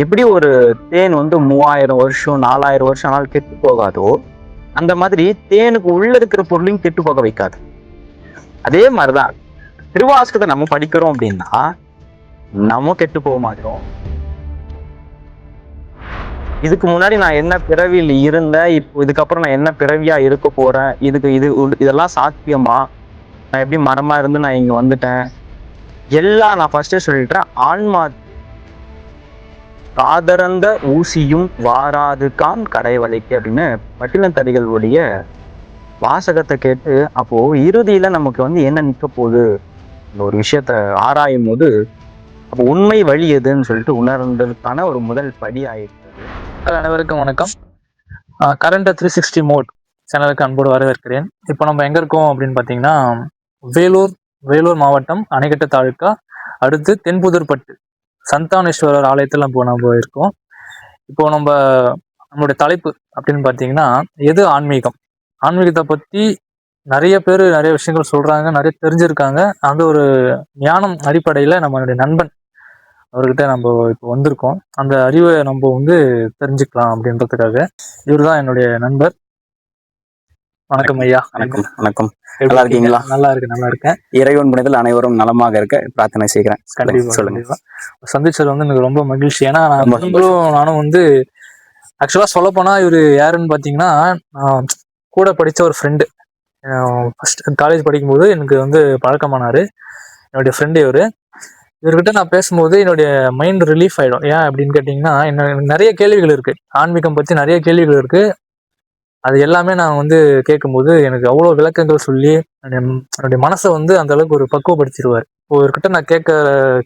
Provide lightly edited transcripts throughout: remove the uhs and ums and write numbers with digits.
எப்படி ஒரு தேன் 3000 வருஷம் 4000 வருஷம் ஆனாலும் கெட்டு போகாதோ, அந்த மாதிரி தேனுக்கு உள்ள இருக்கிற பொருளையும் கெட்டு போக வைக்காது. அதே மாதிரிதான் திருவாசகத்தை நம்ம படிக்கிறோம் அப்படின்னா நம்ம கெட்டு போக மாட்டோம். இதுக்கு முன்னாடி நான் என்ன பிறவியில் இருந்தேன், இப்போ இதுக்கப்புறம் நான் என்ன பிறவியா இருக்க போறேன், இதெல்லாம் சாத்தியமா, நான் எப்படி மரமா இருந்து நான் இங்க வந்துட்டேன், எல்லாம் நான் ஃபர்ஸ்டே சொல்லிட்டேன். ஆன்மா காதறந்த ஊசியும் வாராதுக்கான் கடைவளைக்கு அப்படின்னு பட்டினத்தடிகளுடைய வாசகத்தை கேட்டு, அப்போ இறுதியில நமக்கு என்ன நிக்க போகுது இந்த ஒரு விஷயத்த ஆராயும் போது, அப்போ உண்மை வழி எதுன்னு சொல்லிட்டு உணர்ந்ததுக்கான ஒரு முதல் படி ஆயிடுச்சு. அனைவருக்கும் வணக்கம். கரண்ட் 360 மோட் சேனலுக்கு அன்போடு வரவேற்கிறேன். இப்போ நம்ம எங்க இருக்கோம் அப்படின்னு பார்த்தீங்கன்னா, வேலூர் மாவட்டம் அணைக்கட்டு தாலுக்கா, அடுத்து தென்புதூர்பட்டு சந்தானேஸ்வரர் ஆலயத்தில் நம்ம இருக்கோம். இப்போ நம்மளுடைய தலைப்பு அப்படின்னு பார்த்தீங்கன்னா, எது ஆன்மீகம்? ஆன்மீகத்தை பற்றி நிறைய பேர் நிறைய விஷயங்கள் சொல்றாங்க, நிறைய தெரிஞ்சிருக்காங்க. அந்த ஒரு ஞானம் அடிப்படையில் நம்மளுடைய நண்பன் அவர்கிட்ட நம்ம இப்போ வந்திருக்கோம். அந்த அறிவை நம்ம தெரிஞ்சுக்கலாம் அப்படின்றதுக்காக. இவர் தான் என்னுடைய நண்பர். வணக்கம் ஐயா. வணக்கம். வணக்கம். நல்லா இருக்கீங்களா? நல்லா இருக்கேன். இறைவன் புனிதத்தில் அனைவரும் நலமாக இருக்க பிரார்த்தனை செய்கிறேன். கண்டிப்பா சொல்லுங்க. சந்திச்சது எனக்கு ரொம்ப மகிழ்ச்சி. ஏன்னா நானும் ஆக்சுவலா சொல்ல போனா இவரு யாருன்னு பாத்தீங்கன்னா, கூட படிச்ச ஒரு ஃப்ரெண்டு. ஃபர்ஸ்ட் காலேஜ் படிக்கும்போது எனக்கு பழக்கமானாரு. என்னுடைய ஃப்ரெண்டு இவர்கிட்ட நான் பேசும்போது என்னுடைய மைண்ட் ரிலீஃப் ஆயிடும். ஏன் அப்படின்னு கேட்டீங்கன்னா, எனக்கு நிறைய கேள்விகள் இருக்கு, ஆன்மீகம் பத்தி நிறைய கேள்விகள் இருக்கு. அது எல்லாமே நான் கேட்கும்போது எனக்கு அவ்வளோ விளக்கங்கள் சொல்லி என்னுடைய மனசை அந்த அளவுக்கு ஒரு பக்குவப்படுத்திடுவார். இப்போ இவர்கிட்ட நான் கேட்க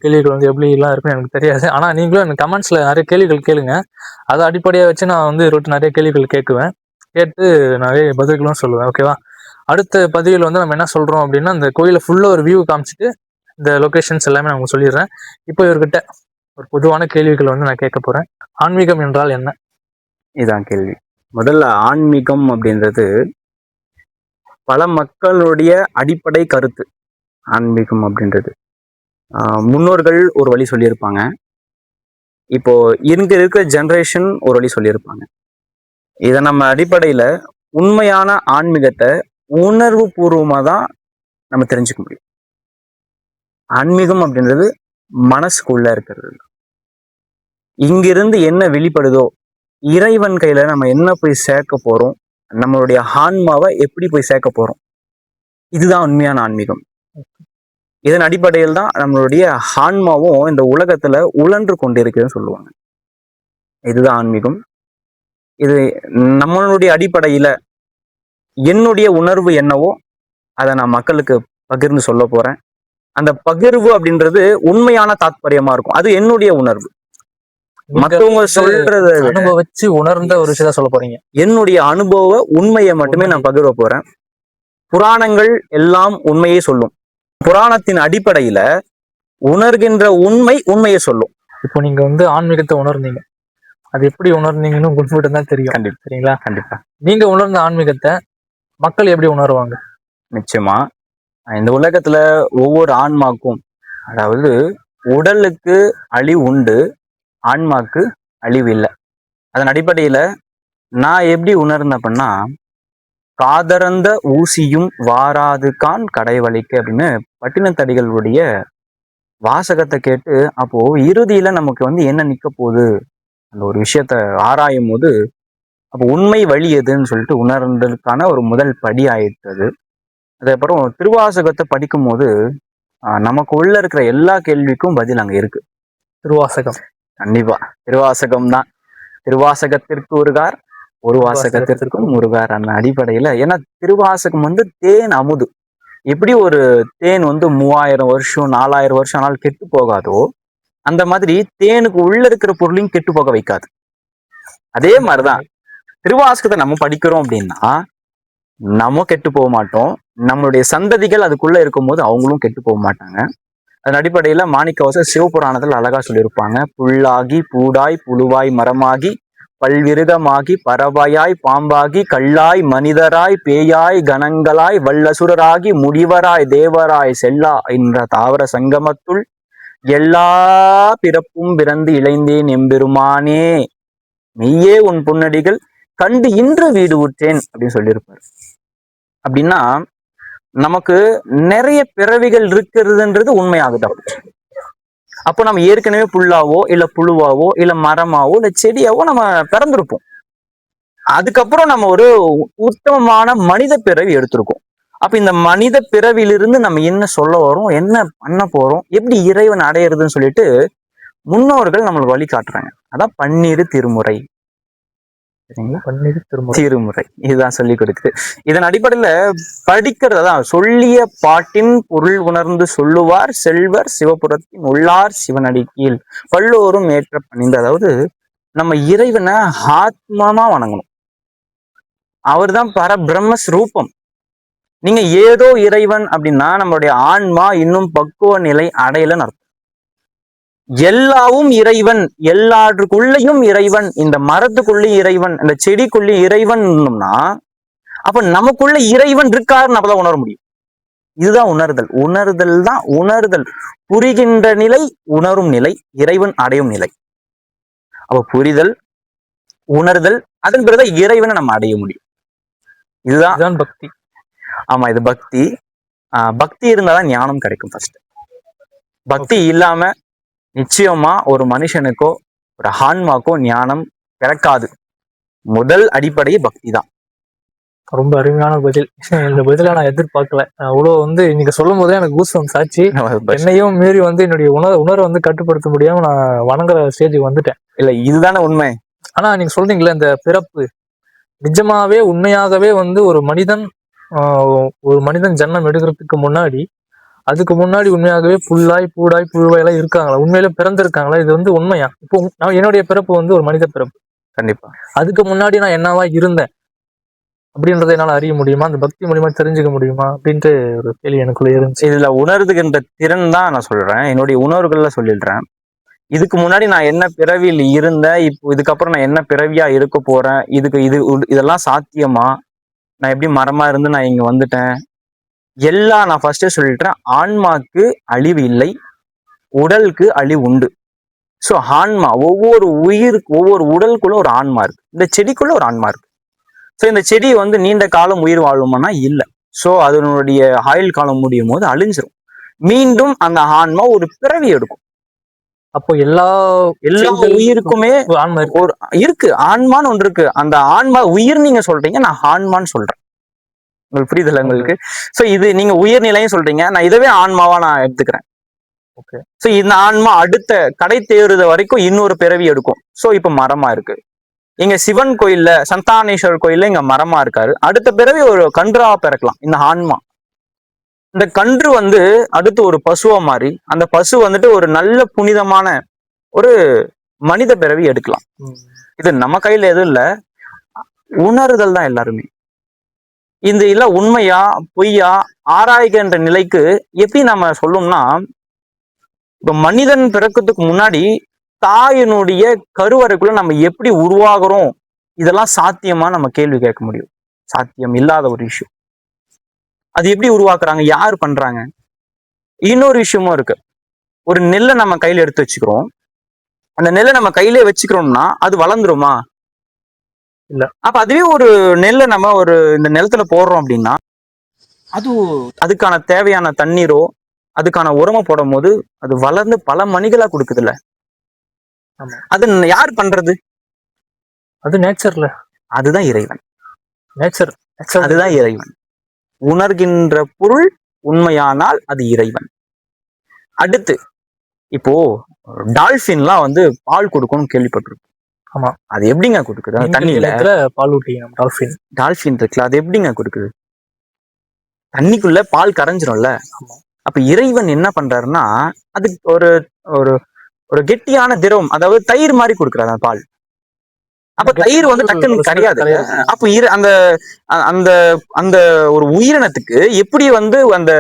கேள்விகள் எப்படி எல்லாம் இருக்குன்னு எனக்கு தெரியாது. ஆனா நீங்களும் எனக்கு கமெண்ட்ஸ்ல நிறைய கேள்விகள் கேளுங்க. அதை அடிப்படையா வச்சு நான் இவர்கிட்ட நிறைய கேள்விகள் கேட்குவேன். கேட்டு நிறைய பதில்களும் சொல்லுவேன். ஓகேவா? அடுத்த பதிவில் நம்ம என்ன சொல்றோம் அப்படின்னா, இந்த கோயிலை ஃபுல்லா ஒரு வியூ காமிச்சிட்டு இந்த லொகேஷன்ஸ் எல்லாமே நான் உங்களுக்கு சொல்லிடுறேன். இப்போ இவர்கிட்ட ஒரு பொதுவான கேள்விகளை நான் கேட்க போறேன். ஆன்மீகம் என்றால் என்ன? இதான் கேள்வி. முதல்ல ஆன்மீகம் அப்படின்றது பல மக்களுடைய அடிப்படை கருத்து. ஆன்மீகம் அப்படின்றது முன்னோர்கள் ஒரு வழி சொல்லியிருப்பாங்க, இப்போ இங்க இருக்கிற ஜென்ரேஷன் ஒரு வழி சொல்லியிருப்பாங்க. இதை நம்ம அடிப்படையில உண்மையான ஆன்மீகத்தை உணர்வு பூர்வமாக தான் நம்ம தெரிஞ்சுக்க முடியும். ஆன்மீகம் அப்படின்றது மனசுக்குள்ள இருக்கிறது. இங்கிருந்து என்ன வெளிப்படுதோ, இறைவன் கையில நம்ம என்ன போய் சேர்க்க போறோம், நம்மளுடைய ஆன்மாவை எப்படி போய் சேர்க்க போறோம், இதுதான் உண்மையான ஆன்மீகம். இதன் அடிப்படையில் தான் நம்மளுடைய ஆன்மாவும் இந்த உலகத்துல உழன்று கொண்டிருக்குதுன்னு சொல்லுவாங்க. இதுதான் ஆன்மீகம். இது நம்மளுடைய அடிப்படையில என்னுடைய உணர்வு என்னவோ அதை நான் மக்களுக்கு பகிர்ந்து சொல்ல போறேன். அந்த பகிர்வு அப்படின்றது உண்மையான தாத்பரியமா இருக்கும். அது என்னுடைய உணர்வு. மற்றவங்க சொல்றத அனுபவிச்சு உணர்ந்த ஒரு விஷயத்த சொல்ல போறீங்க. என்னுடைய அனுபவ உண்மையை மட்டுமே நான் பகிர்வ போறேன். புராணங்கள் எல்லாம் உண்மையை சொல்லும். புராணத்தின் அடிப்படையில உணர்கின்ற உண்மையை சொல்லும். இப்போ நீங்க ஆன்மீகத்தை உணர்ந்தீங்க, அது எப்படி உணர்ந்தீங்கன்னு உங்களுக்கு தான் தெரியும். கண்டிப்பா. சரிங்களா? கண்டிப்பா. நீங்க உணர்ந்த ஆன்மீகத்தை மக்கள் எப்படி உணர்வாங்க? நிச்சயமா இந்த உலகத்துல ஒவ்வொரு ஆன்மாக்கும், அதாவது உடலுக்கு அழிவு உண்டு, ஆன்மாக்கு அழிவு இல்லை. அதன் அடிப்படையில நான் எப்படி உணர்ந்தேன் அப்படின்னா, காதறந்த ஊசியும் வாராதுக்கான் கடைவளைக்கு அப்படின்னு பட்டினத்தடிகளுடைய வாசகத்தை கேட்டு, அப்போ இறுதியில நமக்கு என்ன நிக்க போகுது அந்த ஒரு விஷயத்த ஆராயும் போது, அப்போ உண்மை வழி எதுன்னு சொல்லிட்டு உணர்ந்ததுக்கான ஒரு முதல் படி ஆயிட்டது. அதுக்கப்புறம் திருவாசகத்தை படிக்கும் போது நமக்கு உள்ள இருக்கிற எல்லா கேள்விக்கும் பதில் அங்க இருக்கு. திருவாசகம் கண்டிப்பா திருவாசகம் தான். திருவாசகத்திற்கு ஒருகார், ஒரு வாசகத்திற்கும் ஒருகார். அந்த அடிப்படையில ஏன்னா திருவாசகம் தேன் அமுது. எப்படி ஒரு தேன் 3000 வருஷம் 4000 வருஷம் ஆனாலும் கெட்டு போகாதோ, அந்த மாதிரி தேனுக்கு உள்ள இருக்கிற பொருளையும் கெட்டு போக வைக்காது. அதே மாதிரிதான் திருவாசகத்தை நம்ம படிக்கிறோம் அப்படின்னா நம்ம கெட்டு போக மாட்டோம், நம்மளுடைய சந்ததிகள் அதுக்குள்ள இருக்கும்போது அவங்களும் கெட்டு போக மாட்டாங்க. அதன் அடிப்படையில மாணிக்கவாசகர் சிவபுராணத்தில் அழகா சொல்லியிருப்பாங்க. புல்லாகி பூடாய் புழுவாய் மரமாகி பல்விருகமாகி பறவையாய் பாம்பாகி கல்லாய் மனிதராய் பேயாய் கணங்களாய் வல்லசுரராகி முடிவராய் தேவராய் செல்லா என்ற தாவர சங்கமத்துள் எல்லா பிறப்பும் பிறந்து இளைந்தேன் எம்பெருமானே, மெய்யே உன் பொன்னடிகள் கண்டு இன்று வீடு உற்றேன் அப்படின்னு சொல்லியிருப்பாரு. அப்படின்னா நமக்கு நிறைய பிறவிகள் இருக்கிறதுன்றது உண்மையாகுதா? அப்போ நம்ம ஏற்கனவே புல்லாவோ இல்ல புழுவாவோ இல்ல மரமாவோ இல்ல செடியாவோ நம்ம பிறந்திருப்போம். அதுக்கப்புறம் நம்ம ஒரு உத்தமமான மனித பிறவி எடுத்திருக்கோம். அப்ப இந்த மனித பிறவிலிருந்து நம்ம என்ன சொல்ல வரோம், என்ன பண்ண போறோம், எப்படி இறைவன் அடையிறதுன்னு சொல்லிட்டு முன்னோர்கள் நம்மளுக்கு வழி காட்டுறாங்க. அதான் பன்னிரு திருமுறை. சரிங்களா? பன்னிரு திருமுறை. திருமுறை இதுதான் சொல்லி கொடுக்குது. இதன் அடிப்படையில படிக்கிறதான் சொல்லிய பாட்டின் பொருள் உணர்ந்து சொல்லுவார் செல்வர் சிவபுரத்தின் உள்ளார் சிவனடி கீழ் பல்லோரும் ஏற்ற பணிந்து. அதாவது நம்ம இறைவனை ஆத்மாமா வணங்கணும். அவர் தான் பரபிரம்மஸ்வரூபம். நீங்க ஏதோ இறைவன் அப்படின்னா நம்மளுடைய ஆன்மா இன்னும் பக்குவ நிலை அடையலன்னு அர்த்தம். எல்லாவும் இறைவன், எல்லாற்றுக்குள்ளேயும் இறைவன், இந்த மரத்துக்குள்ளேயும் இறைவன், இந்த செடிக்குள்ளேயும் இறைவன்னா அப்ப நமக்குள்ள இறைவன் இருக்காருன்னு அப்பதான் உணர முடியும். இதுதான் உணர்தல். உணர்தல் தான் உணர்தல். புரிகின்ற நிலை, உணரும் நிலை, இறைவன் அடையும் நிலை. அப்ப புரிதல், உணர்தல், அதன் பிறகுதான் இறைவனை நம்ம அடைய முடியும். இதுதான் பக்தி. ஆமா, இது பக்தி. பக்தி இருந்தாதான் ஞானம் கிடைக்கும். ஃபர்ஸ்ட் பக்தி இல்லாம நிச்சயமா ஒரு மனுஷனுக்கோ ஒரு ஆன்மாக்கோ ஞானம் பிறக்காது. முதல் அடிப்படையே பக்தி தான். ரொம்ப அருமையான பதில். இந்த பதில நான் எதிர்பார்க்கல. அவ்வளவு நீங்க சொல்லும் போதே எனக்கு கூஸ்பம்ஸ் ஆச்சு. என்னையும் மீறி என்னுடைய உணர்வை கட்டுப்படுத்த முடியாம நான் வணங்குற ஸ்டேஜுக்கு வந்துட்டேன். இல்ல, இதுதானே உண்மை. ஆனா நீங்க சொல்றீங்களே இந்த பிறப்பு நிஜமாவே உண்மையாகவே ஒரு மனிதன் ஜன்மம் எடுக்கிறதுக்கு முன்னாடி அதுக்கு முன்னாடி உண்மையாகவே புல்லாய் பூடாய் புழுவாயெல்லாம் இருக்காங்களா? உண்மையில பிறந்திருக்காங்களா? இது உண்மையா? இப்போ என்னுடைய பிறப்பு ஒரு மனித பிறப்பு. கண்டிப்பா. அதுக்கு முன்னாடி நான் என்னவா இருந்தேன் அப்படின்றத என்னால அறிய முடியுமா? அந்த பக்தி மூலியமா தெரிஞ்சுக்க முடியுமா அப்படின்ட்டு ஒரு கேள்வி எனக்குள்ள இருந்துச்சு. இதுல உணர்துகின்ற திறன் தான் நான் சொல்றேன். என்னுடைய உணர்வுகள்ல சொல்லிடுறேன். இதுக்கு முன்னாடி நான் என்ன பிறவியில் இருந்தேன், இப்போ இதுக்கப்புறம் நான் என்ன பிறவியா இருக்க போறேன், இதெல்லாம் சாத்தியமா, நான் எப்படி மரமா இருந்து நான் இங்க வந்துட்டேன், எல்லாம் நான் ஃபர்ஸ்டே சொல்லிட்டேன். ஆன்மாக்கு அழிவு இல்லை, உடலுக்கு அழிவு உண்டு. ஸோ ஆன்மா, ஒவ்வொரு உடலுக்குள்ள ஒரு ஆன்மா இருக்கு. இந்த செடிக்குள்ள ஒரு ஆன்மா இருக்கு. ஸோ இந்த செடி நீண்ட காலம் உயிர் வாழுமானா இல்லை. ஸோ அதனுடைய ஆயுள் காலம் முடியும் போது அழிஞ்சிரும். மீண்டும் அந்த ஆன்மா ஒரு பிறவி எடுக்கும். அப்போ எல்லா உயிருக்குமே ஆன்மா இருக்கு. ஆன்மான்னு ஒன்று இருக்கு. அந்த ஆன்மா உயிர் நீங்க சொல்றீங்க, நான் ஆன்மான்னு சொல்றேன். உங்களுக்கு புரியுதுல்ல உங்களுக்கு? சோ இது நீங்க உயர்நிலையும் சொல்றீங்க, நான் இதவே ஆன்மாவா நான் எடுத்துக்கிறேன். ஓகே. சோ இந்த ஆன்மா அடுத்த கடை தேறுத வரைக்கும் இன்னொரு பிறவி எடுக்கும். சோ இப்ப மரமா இருக்கு. இங்க சிவன் கோயில்ல, சந்தானேஸ்வரர் கோயில்ல இங்க மரமா இருக்காரு. அடுத்த பிறவி ஒரு கன்றா பிறக்கலாம் இந்த ஆன்மா. இந்த கன்று அடுத்து ஒரு பசுவா மாறி, அந்த பசு ஒரு நல்ல புனிதமான ஒரு மனித பிறவி எடுக்கலாம். இது நம்ம கையில எதுவும் இல்ல, உணர்தல் தான் எல்லாருமே. இந்த இல்ல உண்மையா பொய்யா ஆராய்கின்ற நிலைக்கு எப்படி நம்ம சொல்லும்னா, இப்ப மனிதன் பிறக்கிறதுக்கு முன்னாடி தாயினுடைய கருவறைக்குள்ள நம்ம எப்படி உருவாகிறோம், இதெல்லாம் சாத்தியமா நம்ம கேள்வி கேட்க முடியும். சாத்தியம் இல்லாத ஒரு விஷயம். அது எப்படி உருவாக்குறாங்க, யாரு பண்றாங்க? இன்னொரு விஷயமும் இருக்கு. ஒரு நெல்லை நம்ம கையில எடுத்து வச்சுக்கிறோம். அந்த நெல்லை நம்ம கையிலே வச்சுக்கிறோம்னா அது வளர்ந்துருமா? இல்ல. அப்ப அதுவே ஒரு நெல்லை நம்ம இந்த நிலத்துல போடுறோம் அப்படின்னா அதுக்கான தேவையான தண்ணீரோ அதுக்கான உரமா போடும் போது அது வளர்ந்து பல மணிகளா கொடுக்குது இல்ல. அது யார் பண்றது? அது நேச்சர்ல. அதுதான் இறைவன். நேச்சர். அதுதான் இறைவன். உணர்கின்ற பொருள் உண்மையானால் அது இறைவன். அடுத்து இப்போ டால்பின்லாம் பால் கொடுக்கும்னு கேள்விப்பட்டிருக்கோம். ஆமா. அது எப்படிங்க கொடுக்குது? தண்ணியில பால் ஊட்டியும் டால்பின் இருக்குல்ல, அது எப்படிங்க கொடுக்குது? தண்ணிக்குள்ள பால் கரைஞ்சிரும்ல. அப்ப இறைவன் என்ன பண்றாருன்னா, அதுக்கு ஒரு ஒரு ஒரு கெட்டியான திரவம், அதாவது தயிர் மாதிரி கொடுக்குறாரு அந்த பால். அப்ப தயிர் டக்குன்னு கிடையாது. அப்ப அந்த அந்த அந்த ஒரு உயிரினத்துக்கு எப்படி அந்த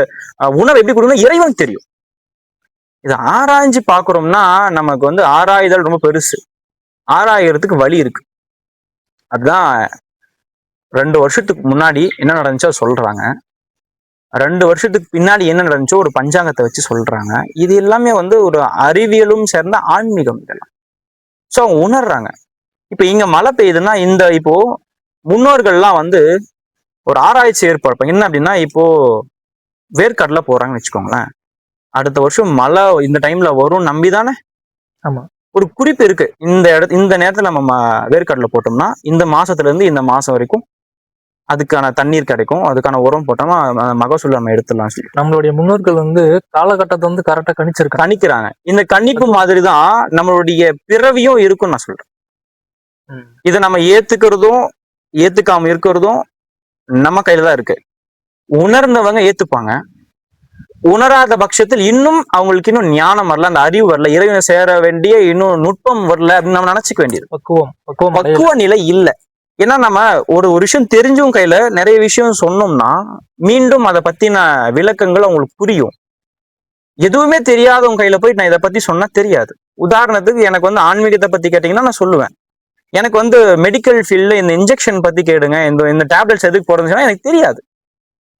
உணவு எப்படி கொடுக்கணும் இறைவனுக்கு தெரியும். இதை ஆராய்ஞ்சு பாக்குறோம்னா நமக்கு ஆராய்தல் ரொம்ப பெருசு. ஆராயறதுக்கு வழி இருக்கு. அதுதான் 2 வருஷத்துக்கு முன்னாடி என்ன நடந்துச்சோ சொல்றாங்க. 2 வருஷத்துக்கு பின்னாடி என்ன நடந்துச்சோ ஒரு பஞ்சாங்கத்தை வச்சு சொல்றாங்க. இது எல்லாமே வந்து ஒரு அறிவியலும் சேர்ந்த ஆன்மீகம் இதெல்லாம். ஸோ அவங்க உணர்றாங்க. இப்ப இங்க மழை பெய்யுதுன்னா இந்த இப்போ முன்னோர்கள்லாம் வந்து ஒரு ஆராய்ச்சி ஏற்படுப்பாங்க. என்ன அப்படின்னா இப்போ வேர்க்கடலை போறாங்கன்னு வச்சுக்கோங்களேன். அடுத்த வருஷம் மழை இந்த டைம்ல வரும் நம்பிதானே. ஆமா. ஒரு குறிப்பு இருக்கு. இந்த நேரத்துல நம்ம வேர்க்கடலை போட்டோம்னா இந்த மாசத்துல இருந்து இந்த மாசம் வரைக்கும் அதுக்கான தண்ணீர் கிடைக்கும், அதுக்கான உரம் போட்டோம்னா மகசூல் நம்ம எடுத்துடலாம் சொல்லி நம்மளுடைய முன்னோர்கள் வந்து காலகட்டத்தை வந்து கரெக்டா கணிக்கிறாங்க. இந்த கணிப்பு மாதிரி தான் நம்மளுடைய பிறவியும் இருக்கும்னு நான் சொல்றேன். இதை நம்ம ஏத்துக்கிறதும் ஏத்துக்காம இருக்கிறதும் நம்ம கையில தான் இருக்கு. உணர்ந்தவங்க ஏத்துப்பாங்க. உணராத பட்சத்தில் இன்னும் அவங்களுக்கு இன்னும் ஞானம் வரல, அந்த அறிவு வரல, இறைவனை சேர வேண்டிய இன்னும் நுட்பம் வரல அப்படின்னு நம்ம நினைச்சுக்க வேண்டியது. பக்குவ நிலை இல்லை. ஏன்னா நம்ம ஒரு விஷயம் தெரிஞ்சவங்க கையில நிறைய விஷயம் சொன்னோம்னா மீண்டும் அதை பத்தின விளக்கங்கள் அவங்களுக்கு புரியும். எதுவுமே தெரியாதவங்க கையில போய் நான் இதை பத்தி சொன்னா தெரியாது. உதாரணத்துக்கு எனக்கு வந்து ஆன்மீகத்தை பத்தி கேட்டீங்கன்னா நான் சொல்லுவேன். எனக்கு வந்து மெடிக்கல் ஃபீல்ட்ல இந்த இன்ஜெக்ஷன் பத்தி கேடுங்க, இந்த டேப்லெட்ஸ் எதுக்கு போடுறதுன்னா எனக்கு தெரியாது.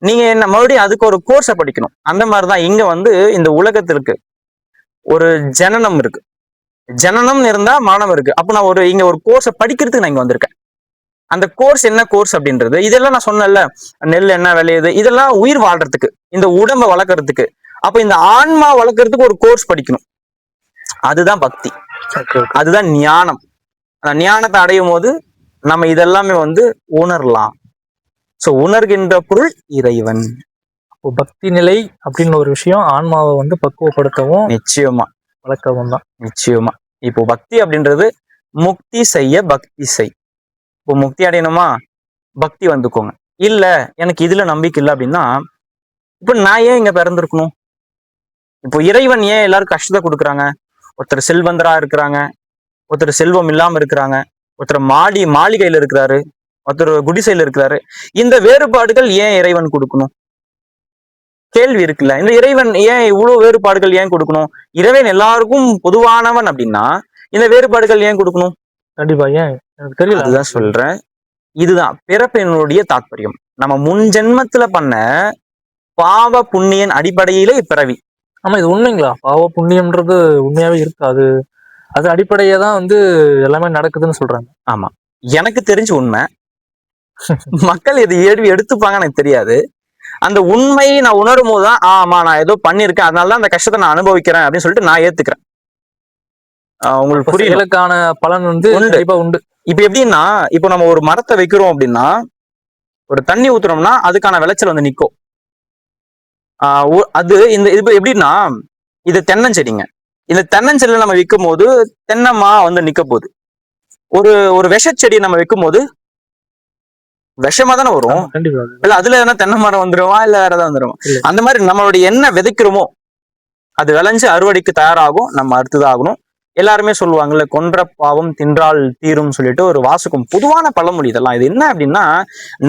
நீங்க என்ன மறுபடியும் அதுக்கு ஒரு கோர்ஸை படிக்கணும். அந்த மாதிரிதான் இங்க வந்து இந்த உலகத்திற்கு ஒரு ஜனனம் இருக்கு. ஜனனம் இருந்தா மரணம் இருக்கு. அப்ப நான் இங்க ஒரு கோர்ஸை படிக்கிறதுக்கு நான் இங்க வந்திருக்கேன். அந்த கோர்ஸ் என்ன கோர்ஸ் அப்படின்றது இதெல்லாம் நான் சொன்னேன்ல, நெல் என்ன விளையுது, இதெல்லாம் உயிர் வாழ்றதுக்கு, இந்த உடம்பை வளர்க்கறதுக்கு. அப்ப இந்த ஆன்மா வளர்க்கறதுக்கு ஒரு கோர்ஸ் படிக்கணும். அதுதான் பக்தி, அதுதான் ஞானம். ஞானத்தை அடையும் போது நம்ம இதெல்லாமே வந்து உணரலாம். சோ உணர்கின்ற பொருள் இறைவன். பக்தி நிலை அப்படின்னு ஒரு விஷயம் ஆன்மாவை வந்து பக்குவப்படுத்தவும் நிச்சயமா வளர்க்கவும் தான். நிச்சயமா. இப்போ பக்தி அப்படின்றது முக்தி செய்ய பக்தி செய். இப்போ முக்தி அடையணுமா பக்தி வந்துக்கோங்க. இல்ல எனக்கு இதுல நம்பிக்கை இல்லை அப்படின்னா இப்ப நான் ஏன் இங்க பிறந்திருக்கணும்? இப்போ இறைவன் ஏன் எல்லாரும் கஷ்டத்தை கொடுக்குறாங்க? ஒருத்தர் செல்வந்தரா இருக்கிறாங்க, ஒருத்தர் செல்வம் இல்லாம இருக்கிறாங்க, ஒருத்தர் மாளிகையில இருக்கிறாரு, ஒருத்தர் குடிசையில இருக்கிறாரு. இந்த வேறுபாடுகள் ஏன் இறைவன் கொடுக்கணும்? கேள்வி இருக்குல்ல. இந்த இறைவன் ஏன் இவ்வளவு வேறுபாடுகள் ஏன் கொடுக்கணும்? இறைவன் எல்லாருக்கும் பொதுவானவன் அப்படின்னா இந்த வேறுபாடுகள் ஏன் கொடுக்கணும்? கண்டிப்பா ஏன் எனக்கு தெரியல. அதுதான் சொல்றேன். இதுதான் பிறப்பினுடைய தாற்பயம். நம்ம முன் ஜென்மத்துல பண்ண பாவ புண்ணியன் அடிப்படையிலே பிறவி. ஆமா, இது உண்மைங்களா? பாவ புண்ணியம்ன்றது உண்மையாவே இருக்கு. அது அடிப்படையா தான் வந்து எல்லாமே நடக்குதுன்னு சொல்றாங்க. ஆமா, எனக்கு தெரிஞ்ச உண்மை. மக்கள் இது எடுத்துப்பாங்க எனக்கு தெரியாது. அந்த உண்மையை நான் உணரும் போதுதான் ஆமா நான் ஏதோ பண்ணிருக்கேன், அதனாலதான் அந்த கஷ்டத்தை நான் அனுபவிக்கிறேன் அப்படின்னு சொல்லிட்டு நான் ஏத்துக்கிறேன். உங்களுக்கு புரியலுக்கான பலன் வந்து கண்டிப்பா உண்டு. இப்ப எப்படின்னா, இப்போ நம்ம ஒரு மரத்தை வைக்கிறோம் அப்படின்னா ஒரு தண்ணி ஊத்துறோம்னா அதுக்கான விளைச்சல் வந்து நிற்கும். அது இது எப்படின்னா இது தென்னஞ்செடிங்க. இந்த தென்னஞ்செடியில நம்ம விற்கும் போது தென்னமா வந்து நிக்க போகுது. ஒரு விஷச்செடியை நம்ம வைக்கும் போது விஷமா தானே வரும். இல்ல அதுல எதனா தென்னை மரம் வந்துருவா, இல்ல வேற ஏதாவது வந்துருவா. அந்த மாதிரி நம்மளுடைய என்ன விதைக்கிறோமோ அது விளைஞ்சு அறுவடைக்கு தயாராகும், நம்ம அறுத்துதான் ஆகணும். எல்லாருமே சொல்லுவாங்கல்ல, கொன்ற பாவம் தின்றால் தீரும் சொல்லிட்டு ஒரு வாசகம், பொதுவான பழமொழி இதெல்லாம். இது என்ன அப்படின்னா,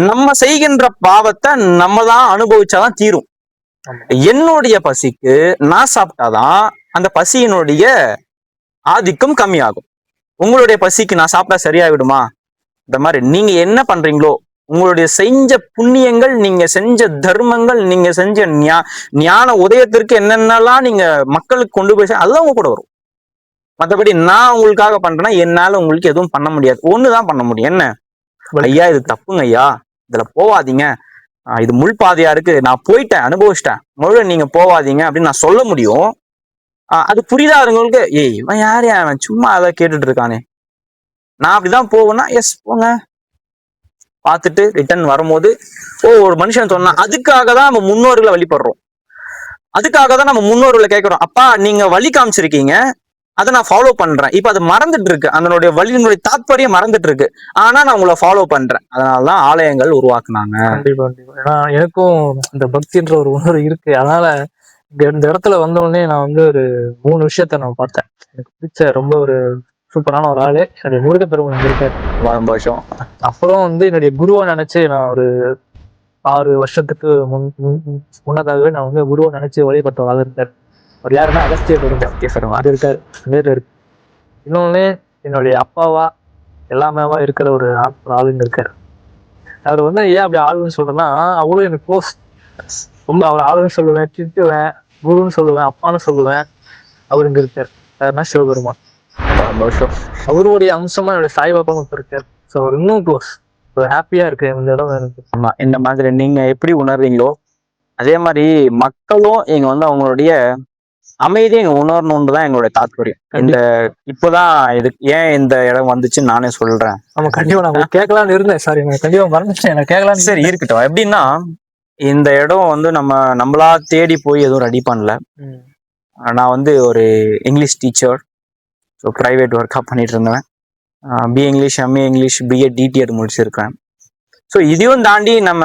நம்ம செய்கின்ற பாவத்தை நம்ம தான் அனுபவிச்சாதான் தீரும். என்னுடைய பசிக்கு நான் சாப்பிட்டாதான் அந்த பசியினுடைய ஆதிக்கம் கம்மியாகும். உங்களுடைய பசிக்கு நான் சாப்பிட்டா சரியாயிடுமா? இந்த மாதிரி நீங்க என்ன பண்றீங்களோ, உங்களுடைய செஞ்ச புண்ணியங்கள், நீங்க செஞ்ச தர்மங்கள், நீங்க செஞ்ச ஞான உதயத்திற்கு என்னென்னலாம் நீங்க மக்களுக்கு கொண்டு போய் அதுதான் உங்க கூட வரும். மற்றபடி நான் உங்களுக்காக பண்றேன்னா என்னால உங்களுக்கு எதுவும் பண்ண முடியாது. ஒண்ணுதான் பண்ண முடியும். என்ன? ஐயா இது தப்புங்க ஐயா, இதுல போவாதீங்க, இது முள்பாதையா இருக்கு, நான் போயிட்டேன் அனுபவிச்சிட்டேன், முழு நீங்க போவாதீங்க அப்படின்னு நான் சொல்ல முடியும். அது புரியாதவங்களுக்கு ஏய் இவன் யாரு, அவன் சும்மா அதை கேட்டுட்டு இருக்கானே, நான் அப்படிதான் போவேன்னா எஸ் போங்க, பார்த்துட்டு ரிட்டர்ன் வரும்போது ஒரு மனுஷன் சொன்னா அதுக்காக தான் நம்ம முன்னோர்களை வழிபடுறோம். அதுக்காக தான் நம்ம முன்னோர்களை கேட்கிறோம், அப்பா நீங்க வழி காமிச்சிருக்கீங்க, அதை நான் ஃபாலோ பண்றேன். இப்ப அது மறந்துட்டு இருக்கு, அதனுடைய வழியினுடைய தாத்பரியம் மறந்துட்டு இருக்கு, ஆனா நான் உங்களை ஃபாலோ பண்றேன். அதனாலதான் ஆலயங்கள் உருவாக்குனாங்க. கண்டிப்பா கண்டிப்பா. ஏன்னா எனக்கும் இந்த பக்தின்ற ஒரு உணர்வு இருக்கு. அதனால இந்த இடத்துல வந்தோடனே நான் வந்து ஒரு 3 விஷயத்த நான் பார்த்தேன். எனக்கு பிடிச்ச ரொம்ப ஒரு சூப்பரான ஒரு ஆளு என்னுடைய முருகப்பெருமான் இருக்காரு. வருஷம் அப்புறம் வந்து என்னுடைய குருவை நினைச்சு நான் ஒரு 6 வருஷத்துக்கு முன்னதாகவே நான் வந்து குருவை நினைச்சு வழிபட்ட ஆள் இருக்காரு. அவர் யாருன்னா அகஸ்தியர் பெருமாள் இருக்காரு. வேறு இருக்கு. இன்னொன்னு என்னுடைய அப்பாவா எல்லாமேவா இருக்கிற ஒரு ஆளுங்க இருக்காரு. அவர் வந்து ஏன் அப்படி ஆளுன்னு சொல்றேன்னா, அவரும் எனக்கு க்ளோஸ். ரொம்ப அவர் ஆளுன்னு சொல்லுவேன், திட்டுவேன், குருன்னு சொல்லுவேன், அப்பான்னு சொல்லுவேன். அவர் இங்க இருக்கார். யாருன்னா சிவபெருமான். சந்தோஷம். அவருடைய அம்சமா என்னுடைய சாய்பாபாவும் இப்ப இருக்கார். ஸோ அவர் இன்னும் க்ளோஸ். ஹாப்பியா இருக்கு இந்த இடம் எனக்கு. ஆமா, இந்த மாதிரி நீங்க எப்படி உணர்றீங்களோ அதே மாதிரி மக்களும் இங்க வந்து அவங்களுடைய அமைதியை இங்க உணரணும்னு தான் எங்களுடைய தாத்பரியம். இந்த இப்போதான் இது ஏன் இந்த இடம் வந்துச்சுன்னு நானே சொல்றேன். நம்ம கண்டிப்பா நான் கேட்கலான்னு இருந்தேன். சாரி, நான் கண்டிப்பா மறந்துட்டேன். நான் கேட்கலான்னு. சரி இருக்கட்டும். எப்படின்னா இந்த இடம் வந்து நம்மளா தேடி போய் எதுவும் ரெடி பண்ணல. நான் வந்து ஒரு இங்கிலீஷ் டீச்சர். ஸோ ப்ரைவேட் ஒர்க்காக பண்ணிட்டு இருந்தேன். BA English, MA English, BEd, DTEd முடிச்சிருக்கேன். ஸோ இதையும் தாண்டி நம்ம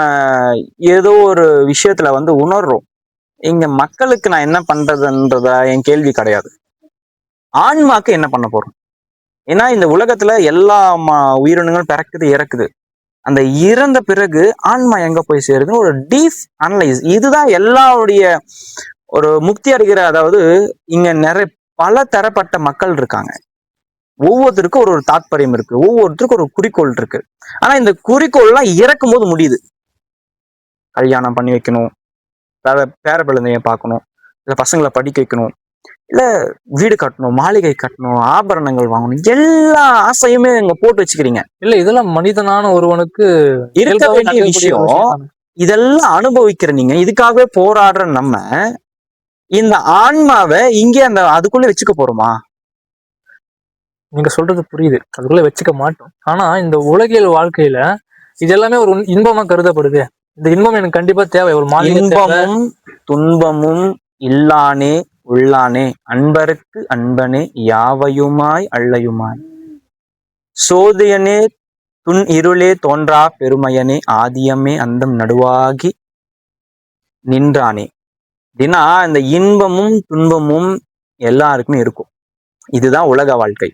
ஏதோ ஒரு விஷயத்துல வந்து உணர்றோம். இங்க மக்களுக்கு நான் என்ன பண்றதுன்றத என் கேள்வி கிடையாது. ஆன்மாக்கு என்ன பண்ண போறோம்? ஏன்னா இந்த உலகத்துல எல்லா உயிரினங்களும் பிறக்குது, இறக்குது. அந்த இறந்த பிறகு ஆன்மா எங்க போய் சேருதுன்னு ஒரு டீப் அனலைஸ். இதுதான் எல்லாருடைய ஒரு முக்தி அடைகிற, அதாவது இங்க நிறைய பல தரப்பட்ட மக்கள் இருக்காங்க. ஒவ்வொருத்தருக்கும் ஒரு தாத்பரியம் இருக்கு, ஒவ்வொருத்தருக்கும் ஒரு குறிக்கோள் இருக்கு. ஆனா இந்த குறிக்கோள்லாம் இறக்கும் போது முடியுது. கல்யாணம் பண்ணி வைக்கணும், பேர பிள்ளைய பார்க்கணும், இல்ல பசங்களை படிக்க வைக்கணும், இல்ல வீடு கட்டணும், மாளிகை கட்டணும், ஆபரணங்கள் வாங்கணும், எல்லா ஆசையுமே இங்க போட்டு வச்சுக்கிறீங்க. இல்ல இதெல்லாம் மனிதனான ஒருவனுக்கு இருக்க வேண்டிய விஷயம். இதெல்லாம் அனுபவிக்கிற நீங்க, இதுக்காகவே போராடுற நம்ம இந்த ஆன்மாவை இங்கே அதுக்குள்ள வச்சுக்க போறோமா? நீங்க சொல்றது புரியுது, அதுக்குள்ள வச்சுக்க மாட்டோம். ஆனா இந்த உலகியல் வாழ்க்கையில இது எல்லாமே ஒரு இன்பமா கருதப்படுது. இந்த இன்பம் எனக்கு கண்டிப்பா தேவை. ஒரு இன்பமும் துன்பமும் இல்லானே உள்ளானே, அன்பருக்கு அன்பனே யாவையுமாய் அல்லையுமாய், சோதியனே துன் இருளே தோன்றா பெருமையனே, ஆதியமே அந்தம் நடுவாகி நின்றானே. அப்படின்னா இந்த இன்பமும் துன்பமும் எல்லாருக்குமே இருக்கும். இதுதான் உலக வாழ்க்கை.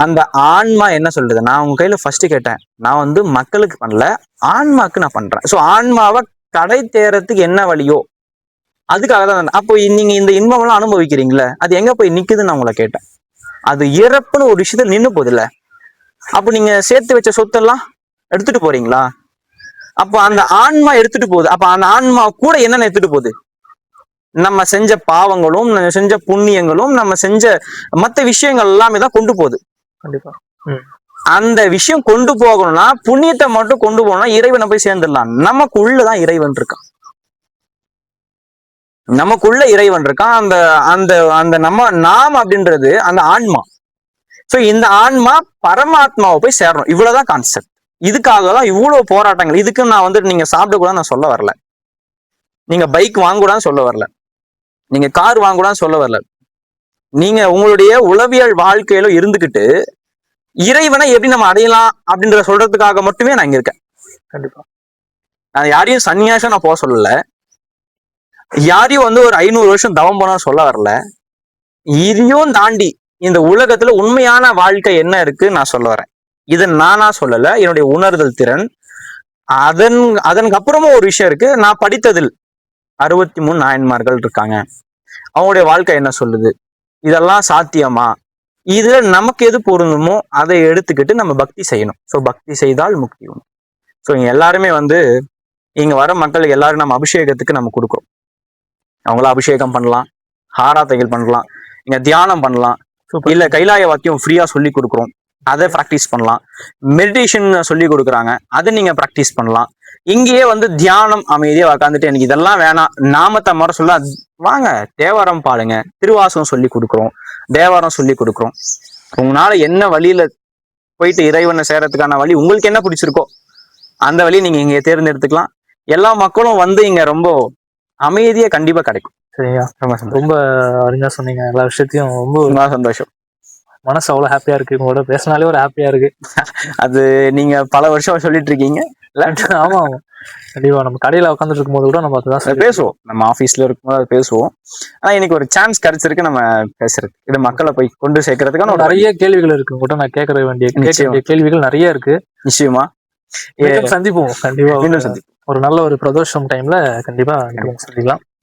அந்த ஆன்மா என்ன சொல்றது? நான் உங்க கையில ஃபர்ஸ்ட் கேட்டேன், நான் வந்து மக்களுக்கு பண்ணல, ஆன்மாக்கு நான் பண்றேன். ஸோ ஆன்மாவை கடை தேறதுக்கு என்ன வழியோ அதுக்காக தான். அப்போ நீங்க இந்த இன்பம் எல்லாம் அனுபவிக்கிறீங்களே, அது எங்க போய் நிக்குதுன்னு நான் உங்களை கேட்டேன். அது இறப்புன்னு ஒரு விஷயத்துல நின்று போகுது இல்ல. அப்போ நீங்க சேர்த்து வச்ச சொத்தெல்லாம் எடுத்துட்டு போறீங்களா? அப்போ அந்த ஆன்மா எடுத்துட்டு போகுது. அப்ப அந்த ஆன்மா கூட என்னென்ன எடுத்துட்டு போகுது? நம்ம செஞ்ச பாவங்களும், நம்ம செஞ்ச புண்ணியங்களும், நம்ம செஞ்ச மற்ற விஷயங்கள் எல்லாமே தான் கொண்டு போகுது. கண்டிப்பா. அந்த விஷயம் கொண்டு போகணும்னா, புண்ணியத்தை மட்டும் கொண்டு போகணும்னா இறைவனை போய் சேர்ந்துடலாம். நமக்குள்ளதான் இறைவன் இருக்கான். நமக்குள்ள இறைவன் இருக்கான். அந்த அந்த அந்த நாம் அப்படின்றது அந்த ஆன்மா. சோ இந்த ஆன்மா பரமாத்மாவை போய் சேரணும். இவ்வளவுதான் கான்செப்ட். இதுக்காக தான் இவ்வளவு போராட்டங்கள். இதுக்கு நான் வந்து நீங்க சாப்பிட கூட நான் சொல்ல வரல, நீங்க பைக் வாங்க கூட சொல்ல வரல, நீங்க கார் வாங்க கூட சொல்ல வரல. நீங்க உங்களுடைய உளவியல் வாழ்க்கையில இருந்துகிட்டு இறைவனை எப்படி நம்ம அடையலாம் அப்படின்ற சொல்றதுக்காக மட்டுமே நான் இங்க இருக்கேன். கண்டிப்பா. நான் யாரையும் சன்னியாசம் நான் போக சொல்லல, யாரையும் வந்து ஒரு 500 வருஷம் தவம் போனா சொல்ல வரல. இதையும் தாண்டி இந்த உலகத்துல உண்மையான வாழ்க்கை என்ன இருக்கு நான் சொல்ல வரேன். இதை நானா சொல்லல, என்னுடைய உணர்தல் திறன். அதற்கு அப்புறமும் ஒரு விஷயம் இருக்கு. நான் படித்ததில் 63 நாயன்மார்கள் இருக்காங்க. அவங்களுடைய வாழ்க்கை என்ன சொல்லுது? இதெல்லாம் சாத்தியமா? இதுல நமக்கு எது பொருந்துமோ அதை எடுத்துக்கிட்டு நம்ம பக்தி செய்யணும். ஸோ பக்தி செய்தால் முக்தி உண்டு. ஸோ இங்க எல்லாருமே வந்து இங்க வர மக்களுக்கு எல்லாரும் நம்ம அபிஷேகத்துக்கு நம்ம கொடுக்குறோம். அவங்கள அபிஷேகம் பண்ணலாம், ஆராதனைகள் பண்ணலாம், இங்க தியானம் பண்ணலாம், இல்ல கைலாய வாக்கியம் ஃப்ரீயா சொல்லி கொடுக்குறோம், அதை ப்ராக்டிஸ் பண்ணலாம். மெடிடேஷன் சொல்லி கொடுக்குறாங்க, அதை நீங்க ப்ராக்டிஸ் பண்ணலாம். இங்கேயே வந்து தியானம் அமைதியா உக்காந்துட்டு எனக்கு இதெல்லாம் வேணாம், நாமத்தை மர சொல்ல வாங்க, தேவாரம் பாடுங்க, திருவாசகம் சொல்லி கொடுக்குறோம், தேவாரம் சொல்லி கொடுக்குறோம். உங்களால என்ன வழியில போயிட்டு இறைவனை சேரத்துக்கான வழி உங்களுக்கு என்ன பிடிச்சிருக்கோ அந்த வழியை நீங்க இங்க தேர்ந்தெடுத்துக்கலாம். எல்லா மக்களும் வந்து இங்க ரொம்ப அமைதியா கண்டிப்பா கிடைக்கும். சரியா? ரொம்ப அருமையா சொன்னீங்க. எல்லா விஷயத்தையும் ரொம்ப சந்தோஷம். மனசு அவ்வளவு ஹாப்பியா இருக்கு. உங்களோட பேசினாலே ஒரு ஹாப்பியா இருக்கு. அது நீங்க பல வருஷம் சொல்லிட்டு இருக்கீங்க. ஆமா ஆமா, கண்டிப்பா. நம்ம கடையில உட்காந்துட்டு இருக்கும் போது கூட நம்ம அதுதான் பேசுவோம். நம்ம ஆபீஸ்ல இருக்கும்போது அது பேசுவோம். ஆனா இன்னைக்கு ஒரு சான்ஸ் கிடைச்சிருக்கு நம்ம பேசுறது. இது மக்களை போய் கொண்டு சேர்க்கறதுக்கான நிறைய கேள்விகள் இருக்கு கூட. நான் கேட்கற வேண்டிய கேள்விகள் நிறைய இருக்கு. நிச்சயமா சந்திப்போம். கண்டிப்பா ஒரு நல்ல ஒரு பிரதோஷம் டைம்ல கண்டிப்பா சந்திக்கலாம்.